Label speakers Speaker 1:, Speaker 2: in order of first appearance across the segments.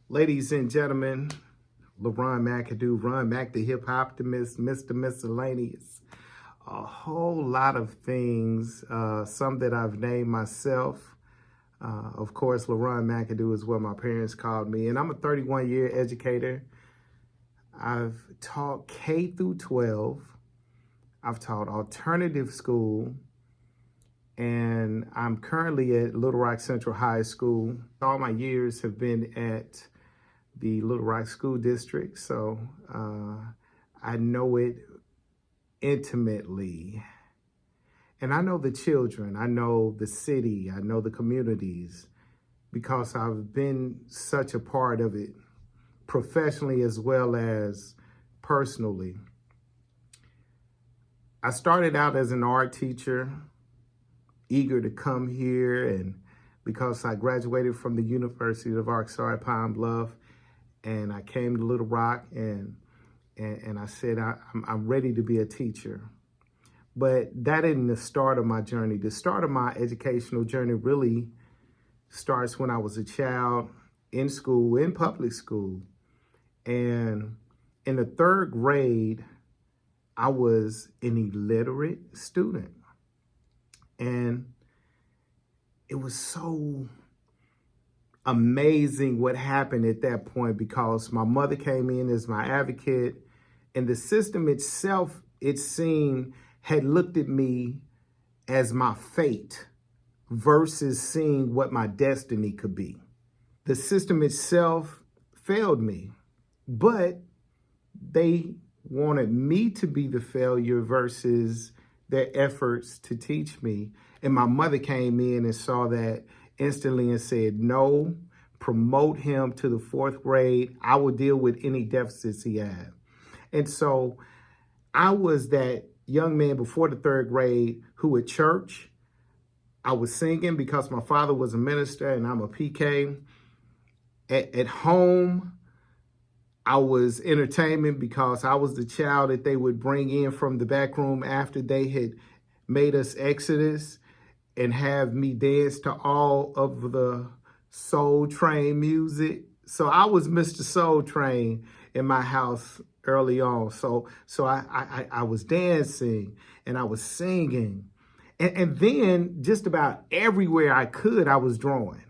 Speaker 1: Ladies and gentlemen, Leron McAdoo, Mc The HipHoptimist, Mr. Miscellaneous. A whole lot of things, some that I've named myself. Of course, Leron McAdoo is what my parents called me. And I'm a 31-year educator. I've taught K through 12. I've taught alternative school. And I'm currently at Little Rock Central High School. All my years have been at the Little Rock School District, so I know it intimately. And I know the children, I know the city, I know the communities, because I've been such a part of it, professionally as well as personally. I started out as an art teacher, eager to come here, and because I graduated from the University of Arkansas at Pine Bluff, and I came to Little Rock, and I said, I'm ready to be a teacher. But that isn't the start of my journey. The start of my educational journey really starts when I was a child in school, in public school. And in the third grade, I was an illiterate student. And it was so amazing what happened at that point, because my mother came in as my advocate, and the system itself, it seemed, had looked at me as my fate versus seeing what my destiny could be. The system itself failed me, but they wanted me to be the failure versus their efforts to teach me. And my mother came in and saw that instantly and said, no, promote him to the fourth grade. I will deal with any deficits he had. And so I was that young man before the third grade who at church, I was singing because my father was a minister and I'm a PK. At home, I was entertainment because I was the child that they would bring in from the back room after they had made us Exodus and have me dance to all of the Soul Train music. So I was Mr. Soul Train in my house early on. So I was dancing and I was singing. And then just about everywhere I could, I was drawing.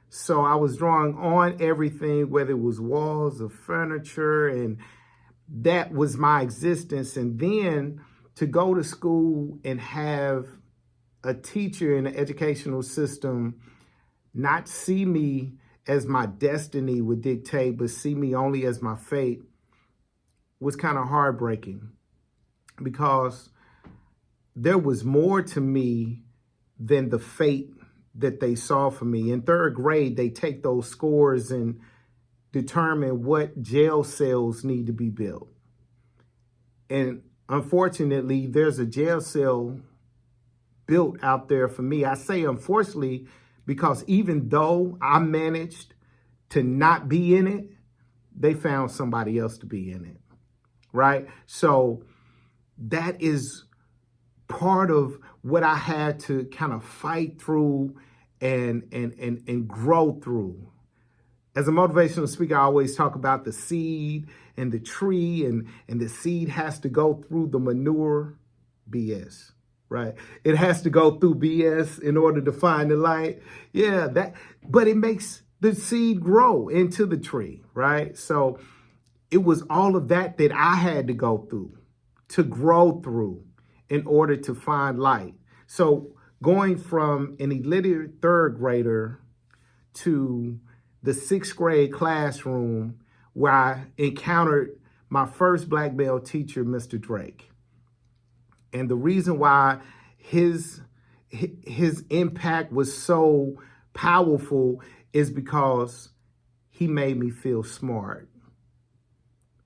Speaker 1: So I was drawing on everything, whether it was walls or furniture, and that was my existence. And then to go to school and have a teacher in the educational system not see me as my destiny would dictate, but see me only as my fate, was kind of heartbreaking, because there was more to me than the fate that they saw for me. In third grade, they take those scores and determine what jail cells need to be built. And unfortunately, there's a jail cell built out there for me. I say unfortunately, because even though I managed to not be in it, they found somebody else to be in it, right? So that is part of what I had to kind of fight through and grow through. As a motivational speaker, I always talk about the seed and the tree, and the seed has to go through the manure BS. Right? It has to go through BS in order to find the light. Yeah, but it makes the seed grow into the tree, right? So it was all of that I had to go through, to grow through in order to find light. So going from an illiterate third grader to the sixth grade classroom where I encountered my first black belt teacher, Mr. Drake. And the reason why his impact was so powerful is because he made me feel smart.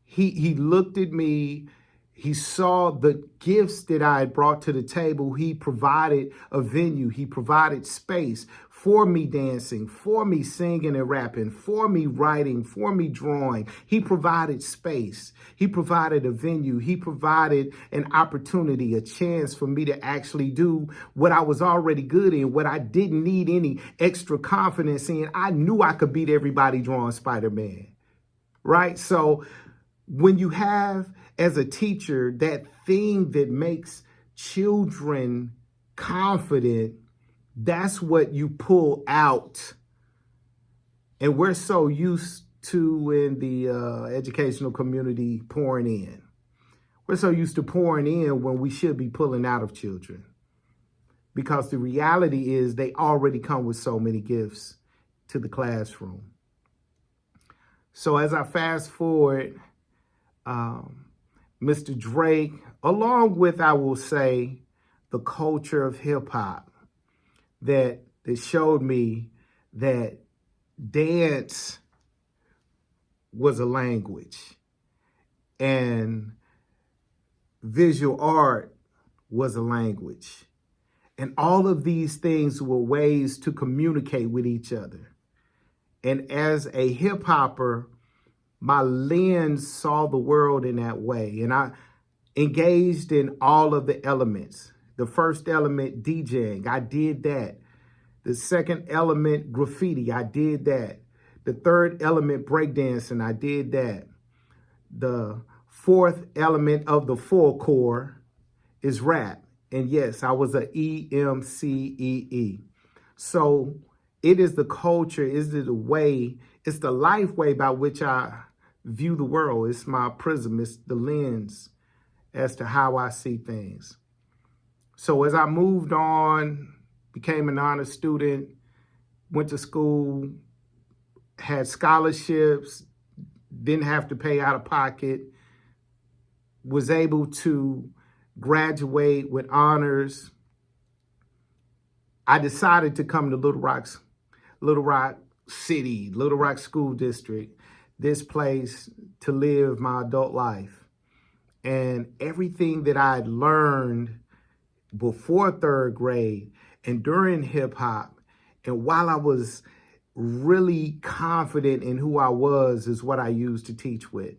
Speaker 1: He looked at me He saw the gifts that I had brought to the table. He provided a venue. He provided space for me dancing, for me singing and rapping, for me writing, for me drawing. He provided space. He provided a venue. He provided an opportunity, a chance for me to actually do what I was already good in, what I didn't need any extra confidence in. I knew I could beat everybody drawing Spider-Man, right? So when you have, as a teacher, that thing that makes children confident, that's what you pull out. And we're so used to, in the educational community, pouring in. We're so used to pouring in when we should be pulling out of children. Because the reality is they already come with so many gifts to the classroom. So as I fast forward, Mr. Drake, along with, I will say, the culture of hip hop that showed me that dance was a language and visual art was a language. And all of these things were ways to communicate with each other. And as a hip hopper, my lens saw the world in that way. And I engaged in all of the elements. The first element, DJing, I did that. The second element, graffiti, I did that. The third element, breakdancing, I did that. The fourth element of the full core is rap. And yes, I was a EMCEE. So it is the culture, it's the way, it's the life way by which I view the world. It's my prism, it's the lens as to how I see things. So as I moved on, became an honor student, went to school, had scholarships, didn't have to pay out of pocket, was able to graduate with honors. I decided to come to Little Rock City, Little Rock School District, this place to live my adult life. And everything that I had learned before third grade and during hip hop, and while I was really confident in who I was, is what I used to teach with.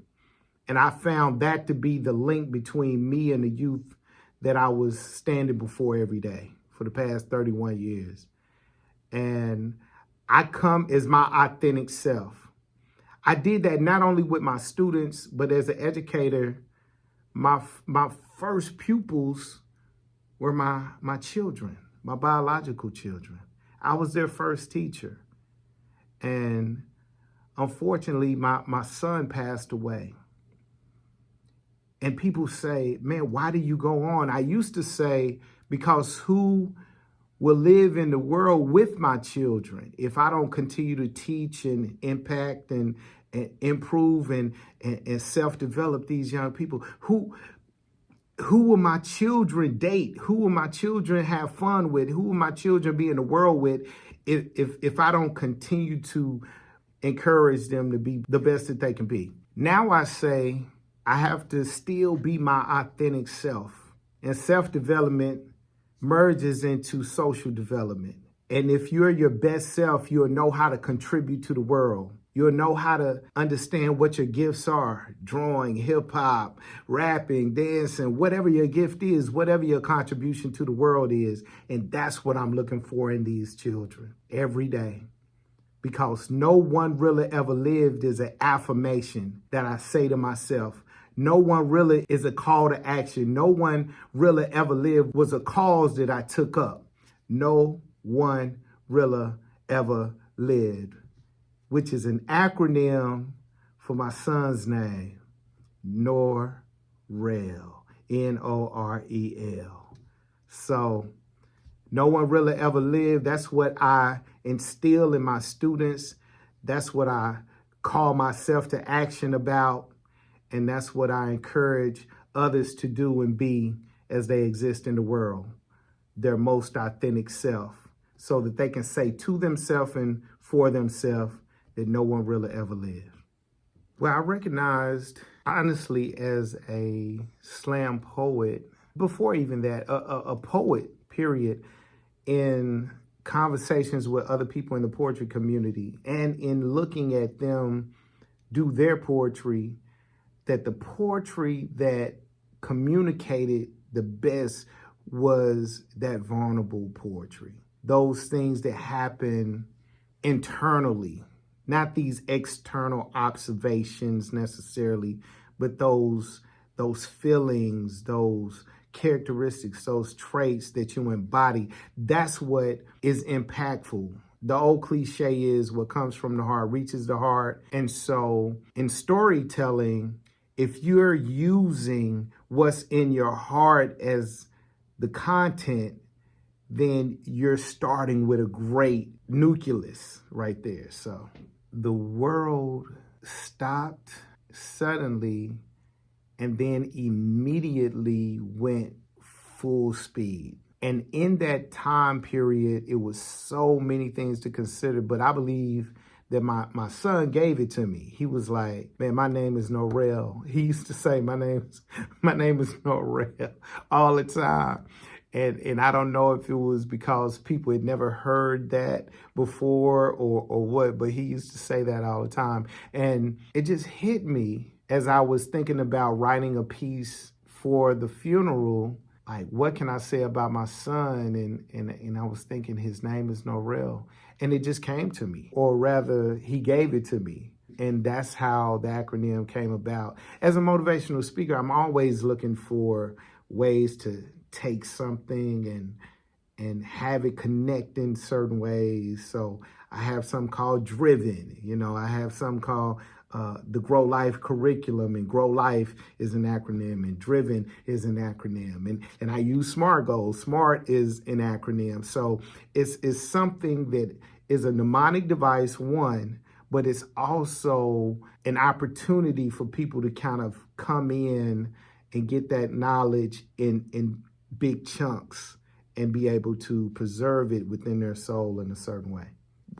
Speaker 1: And I found that to be the link between me and the youth that I was standing before every day for the past 31 years. And I come as my authentic self. I did that not only with my students, but as an educator, my first pupils were my children, my biological children. I was their first teacher. And unfortunately, my son passed away. And people say, man, why do you go on? I used to say, because who will live in the world with my children if I don't continue to teach and impact and improve and self-develop these young people? Who will my children date? Who will my children have fun with? Who will my children be in the world with if I don't continue to encourage them to be the best that they can be? Now I say I have to still be my authentic self. And self-development merges into social development. And if you're your best self, you'll know how to contribute to the world. You'll know how to understand what your gifts are: drawing, hip hop, rapping, dancing, whatever your gift is, whatever your contribution to the world is. And that's what I'm looking for in these children every day. Because no one really ever lived is an affirmation that I say to myself. No one really is a call to action. No one really ever lived was a cause that I took up. No one really ever lived, which is an acronym for my son's name, Norrel, Norrel. So no one really ever lived. That's what I instill in my students. That's what I call myself to action about. And that's what I encourage others to do and be as they exist in the world, their most authentic self, so that they can say to themselves and for themselves that no one really ever lived. Well, I recognized, honestly, as a slam poet, before even that, a poet, period, in conversations with other people in the poetry community and in looking at them do their poetry, that the poetry that communicated the best was that vulnerable poetry. Those things that happen internally, not these external observations necessarily, but those feelings, those characteristics, those traits that you embody. That's what is impactful. The old cliche is what comes from the heart reaches the heart. And so in storytelling, if you're using what's in your heart as the content, then you're starting with a great nucleus right there. So the world stopped suddenly and then immediately went full speed. And in that time period, it was so many things to consider, but I believe that my son gave it to me. He was like, man, my name is Norrell. He used to say my name is Norrell all the time. And I don't know if it was because people had never heard that before or what, but he used to say that all the time. And it just hit me as I was thinking about writing a piece for the funeral, like, what can I say about my son? And I was thinking his name is Norrell. And it just came to me, or rather, he gave it to me. And that's how the acronym came about. As a motivational speaker, I'm always looking for ways to take something and have it connect in certain ways. So I have something called Driven. I have something called the Grow Life curriculum, and Grow Life is an acronym, and Driven is an acronym. And I use SMART goals. SMART is an acronym. So it's something that is a mnemonic device, one, but it's also an opportunity for people to kind of come in and get that knowledge in big chunks and be able to preserve it within their soul in a certain way.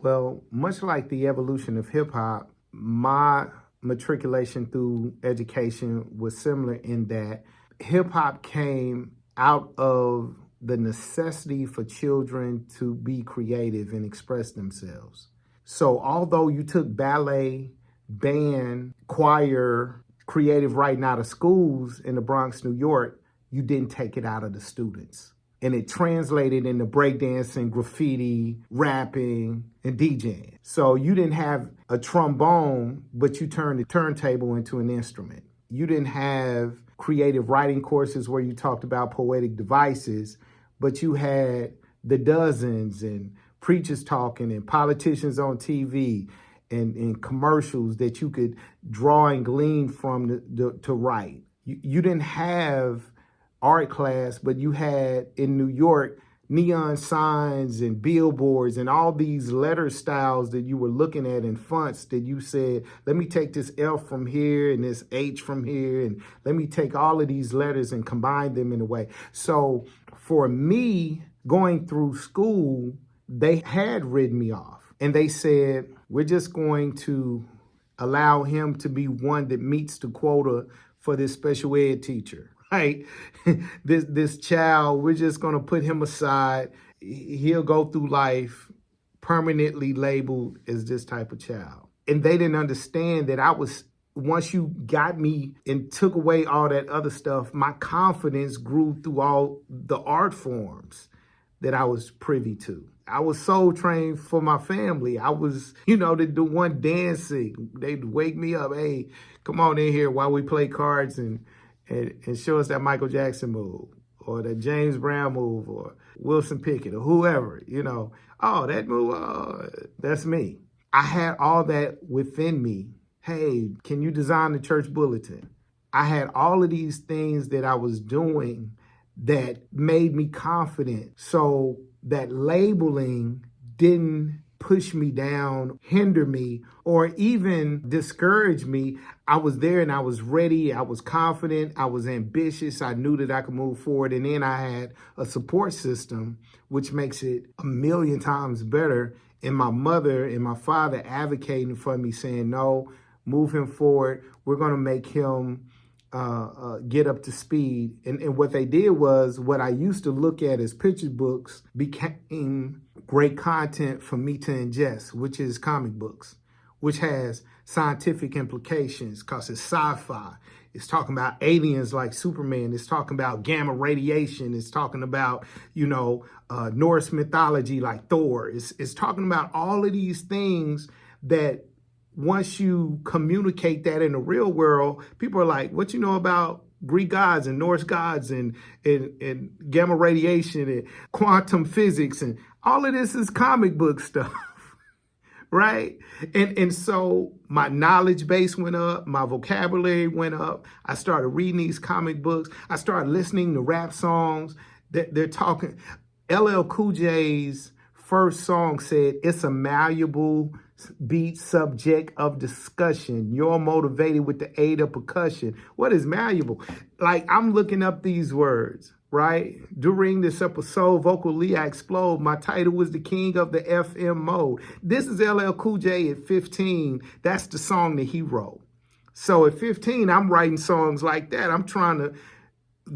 Speaker 1: Well, much like the evolution of hip hop, my matriculation through education was similar in that hip hop came out of the necessity for children to be creative and express themselves. So although you took ballet, band, choir, creative writing out of schools in the Bronx, New York, you didn't take it out of the students. And it translated into breakdancing, graffiti, rapping, and DJing. So you didn't have a trombone, but you turned the turntable into an instrument. You didn't have creative writing courses where you talked about poetic devices, but you had the dozens and preachers talking and politicians on TV and commercials that you could draw and glean from to write. You didn't have art class, but you had in New York neon signs and billboards and all these letter styles that you were looking at in fonts that you said, let me take this F from here and this H from here, and let me take all of these letters and combine them in a way. So for me, going through school, they had written me off, and they said, we're just going to allow him to be one that meets the quota for this special ed teacher. Right? This child, we're just going to put him aside. He'll go through life permanently labeled as this type of child. And they didn't understand that once you got me and took away all that other stuff, my confidence grew through all the art forms that I was privy to. I was soul trained for my family. I was, the one dancing. They'd wake me up, hey, come on in here while we play cards and show us that Michael Jackson move or that James Brown move or Wilson Pickett or whoever, oh, that move, oh, that's me. I had all that within me. Hey, can you design the church bulletin? I had all of these things that I was doing that made me confident. So that labeling didn't push me down, hinder me, or even discourage me. I was there and I was ready. I was confident. I was ambitious. I knew that I could move forward. And then I had a support system, which makes it a million times better. And my mother and my father advocating for me, saying, no, move him forward. We're going to make him get up to speed. And what they did was what I used to look at as picture books became great content for me to ingest, which is comic books, which has scientific implications because it's sci-fi. It's talking about aliens like Superman. It's talking about gamma radiation. It's talking about, Norse mythology like Thor. It's talking about all of these things that once you communicate that in the real world, people are like, what you know about Greek gods and Norse gods and gamma radiation and quantum physics, and all of this is comic book stuff. Right? And so my knowledge base went up, my vocabulary went up. I started reading these comic books. I started listening to rap songs. They're talking. LL Cool J's first song said, it's a malleable beat subject of discussion. You're motivated with the aid of percussion. What is malleable? Like, I'm looking up these words, right? During this episode, vocally I explode. My title was the king of the FM mode. This is LL Cool J at 15. That's the song that he wrote. So at 15, I'm writing songs like that. I'm trying to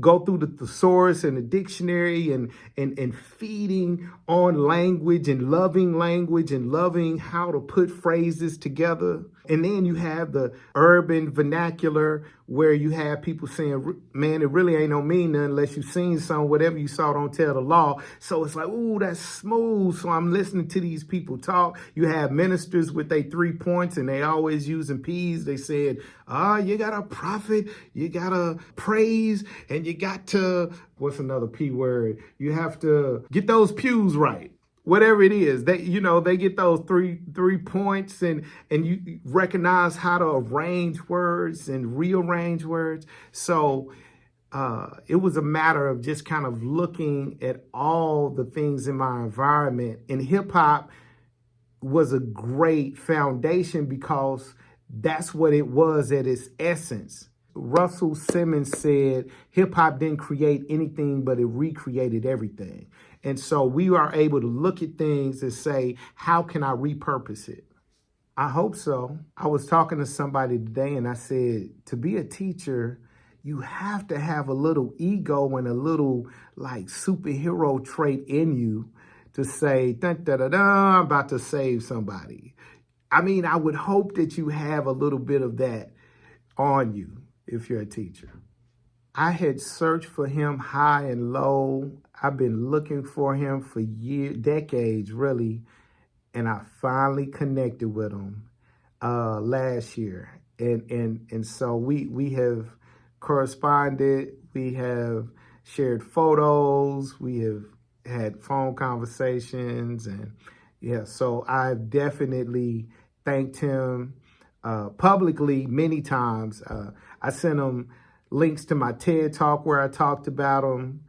Speaker 1: go through the thesaurus and the dictionary and feeding on language and loving how to put phrases together. And then you have the urban vernacular where you have people saying, man, it really ain't no mean nothing unless you seen something, whatever you saw don't tell the law. So it's like, ooh, that's smooth. So I'm listening to these people talk. You have ministers with their 3 points and they always using P's. They said, you got to prophet, you got to praise, and you got to, what's another P word? You have to get those pews right. Whatever it is, they get those three points and you recognize how to arrange words and rearrange words. So it was a matter of just kind of looking at all the things in my environment. And hip hop was a great foundation because that's what it was at its essence. Russell Simmons said, hip hop didn't create anything, but it recreated everything. And so we are able to look at things and say, how can I repurpose it? I hope so. I was talking to somebody today and I said, to be a teacher, you have to have a little ego and a little like superhero trait in you to say, dun, da, da, da, I'm about to save somebody. I mean, I would hope that you have a little bit of that on you if you're a teacher. I had searched for him high and low. I've been looking for him for years, decades, really. And I finally connected with him last year. And so we have corresponded. We have shared photos. We have had phone conversations. And yeah, so I've definitely thanked him publicly many times. I sent him links to my TED Talk where I talked about him.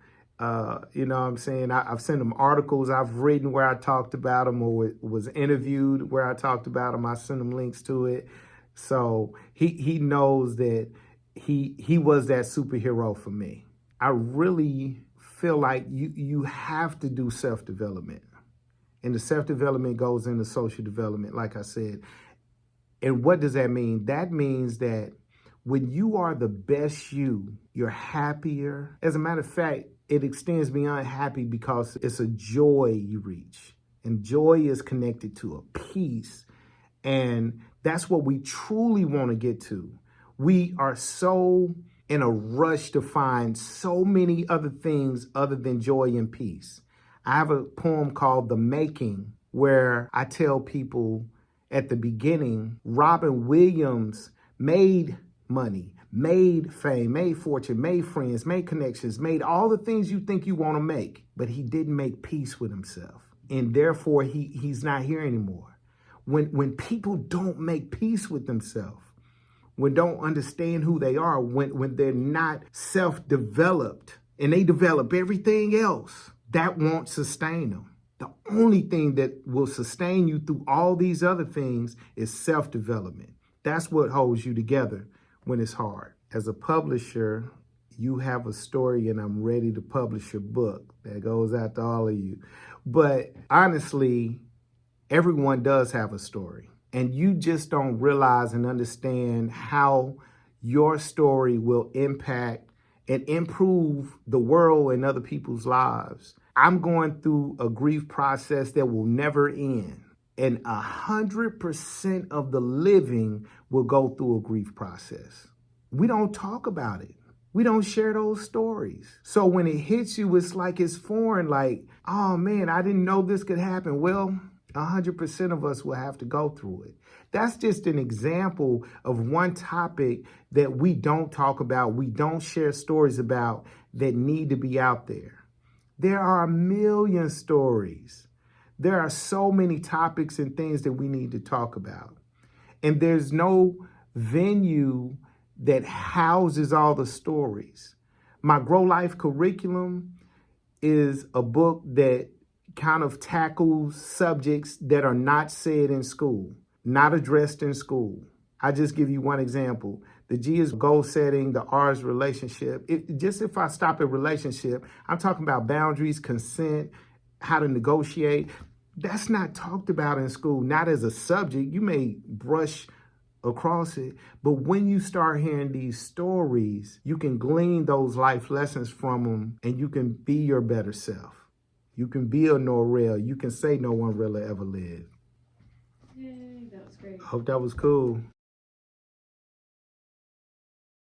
Speaker 1: You know what I'm saying? I've sent him articles I've written where I talked about him or was interviewed where I talked about him. I sent him links to it. So he knows that he was that superhero for me. I really feel like you have to do self-development. And the self-development goes into social development, like I said. And what does that mean? That means that when you are the best you're happier. As a matter of fact, it extends beyond happy because it's a joy you reach. And joy is connected to a peace. And that's what we truly want to get to. We are so in a rush to find so many other things other than joy and peace. I have a poem called The Making, where I tell people at the beginning, Robin Williams made money, made fame, made fortune, made friends, made connections, made all the things you think you want to make, but he didn't make peace with himself. And therefore, he's not here anymore. When people don't make peace with themselves, when don't understand who they are, when they're not self-developed and they develop everything else, that won't sustain them. The only thing that will sustain you through all these other things is self-development. That's what holds you together when it's hard. As a publisher, you have a story and I'm ready to publish your book. That goes out to all of you. But honestly, everyone does have a story. And you just don't realize and understand how your story will impact and improve the world and other people's lives. I'm going through a grief process that will never end. And 100% of the living will go through a grief process. We don't talk about it. We don't share those stories. So when it hits you, it's like it's foreign, like, oh man, I didn't know this could happen. Well, 100% of us will have to go through it. That's just an example of one topic that we don't talk about, we don't share stories about, that need to be out there. There are a million stories. There are so many topics and things that we need to talk about. And there's no venue that houses all the stories. My Grow Life curriculum is a book that kind of tackles subjects that are not said in school, not addressed in school. I just give you one example. The G is goal setting, the R is relationship. If I stop at relationship, I'm talking about boundaries, consent, how to negotiate. That's not talked about in school, not as a subject. You may brush across it, but when you start hearing these stories, you can glean those life lessons from them, and you can be your better self. You can be a Norrell. You can say no one really ever lived.
Speaker 2: Yay, that was great.
Speaker 1: I hope that was cool.